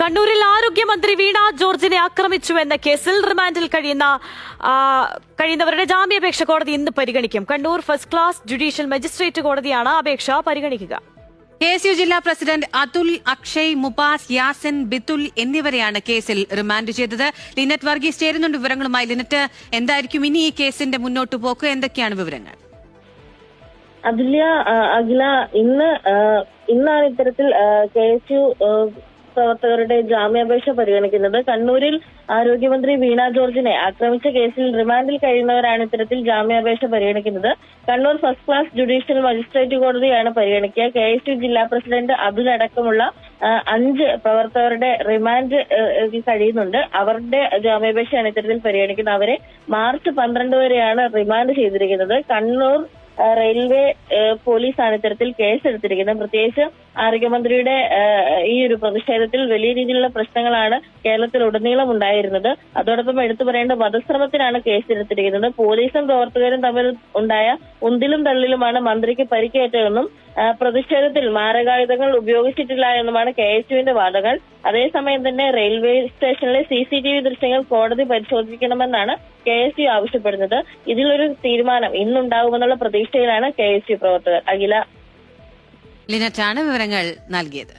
കണ്ണൂരിൽ ആരോഗ്യമന്ത്രി വീണ ജോർജിനെ ആക്രമിച്ചുവെന്ന കേസിൽ റിമാൻഡിൽ കഴിയുന്നവരുടെ ജാമ്യാപേക്ഷ കോടതി ഇന്ന് പരിഗണിക്കും. Kannur first class judicial magistrate കോടതിയാണ് അപേക്ഷ പരിഗണിക്കുക. KSU ജില്ലാ പ്രസിഡന്റ് അതുൽ, അക്ഷയ്, മുബാസ്, യാസിൻ, ബിത്തുൽ എന്നിവരെയാണ് കേസിൽ റിമാൻഡ് ചെയ്തത്. ലിനറ്റ് വർഗീസ് ചേരുന്നുണ്ട് വിവരങ്ങളുമായി. ലിനറ്റ്, എന്തായിരിക്കും ഇനി ഈ കേസിന്റെ മുന്നോട്ട് പോക്ക്? എന്തൊക്കെയാണ് വിവരങ്ങൾ? അഖില, ഇന്നാണ് ഇത്തരത്തിൽ KSU പ്രവർത്തകരുടെ ജാമ്യാപേക്ഷ പരിഗണിക്കുന്നത്. കണ്ണൂരിൽ ആരോഗ്യമന്ത്രി വീണ ജോർജിനെ ആക്രമിച്ച കേസിൽ റിമാൻഡിൽ കഴിയുന്നവരാണ് ഇത്തരത്തിൽ ജാമ്യാപേക്ഷ പരിഗണിക്കുന്നത്. Kannur first class judicial magistrate കോടതിയാണ് പരിഗണിക്കുക. KSU ജില്ലാ പ്രസിഡന്റ് അതുൽ അടക്കമുള്ള 5 പ്രവർത്തകരുടെ റിമാൻഡ് കഴിയുന്നുണ്ട്. അവരുടെ ജാമ്യാപേക്ഷയാണ് ഇത്തരത്തിൽ പരിഗണിക്കുന്നത്. അവരെ മാർച്ച് 12 വരെയാണ് റിമാൻഡ് ചെയ്തിരിക്കുന്നത്. കണ്ണൂർ റെയിൽവേ പോലീസാണ് ഇത്തരത്തിൽ കേസെടുത്തിരിക്കുന്നത്. പ്രത്യേകിച്ച് ആരോഗ്യമന്ത്രിയുടെ ഈ ഒരു പ്രതിഷേധത്തിൽ വലിയ രീതിയിലുള്ള പ്രശ്നങ്ങളാണ് കേരളത്തിലുടനീളം ഉണ്ടായിരുന്നത്. അതോടൊപ്പം എടുത്തു പറയേണ്ട വധശ്രമത്തിനാണ് കേസെടുത്തിരിക്കുന്നത്. പോലീസും പ്രവർത്തകരും തമ്മിൽ ഉണ്ടായ ഉന്തിലും തള്ളിലുമാണ് മന്ത്രിക്ക് പരിക്കേറ്റതെന്നും പ്രതിഷേധത്തിൽ മാരകായുധങ്ങൾ ഉപയോഗിച്ചിട്ടില്ല എന്നുമാണ് KSUവിന്റെ വാദങ്ങൾ. അതേസമയം തന്നെ റെയിൽവേ സ്റ്റേഷനിലെ CCTV ദൃശ്യങ്ങൾ കോടതി പരിശോധിക്കണമെന്നാണ് KSU ആവശ്യപ്പെടുന്നത്. ഇതിലൊരു തീരുമാനം ഇന്നുണ്ടാകുമെന്നുള്ള പ്രതീക്ഷയിലാണ് KSU പ്രവർത്തകർ. അഖില, ലിനറ്റാണ് വിവരങ്ങൾ നൽകിയത്.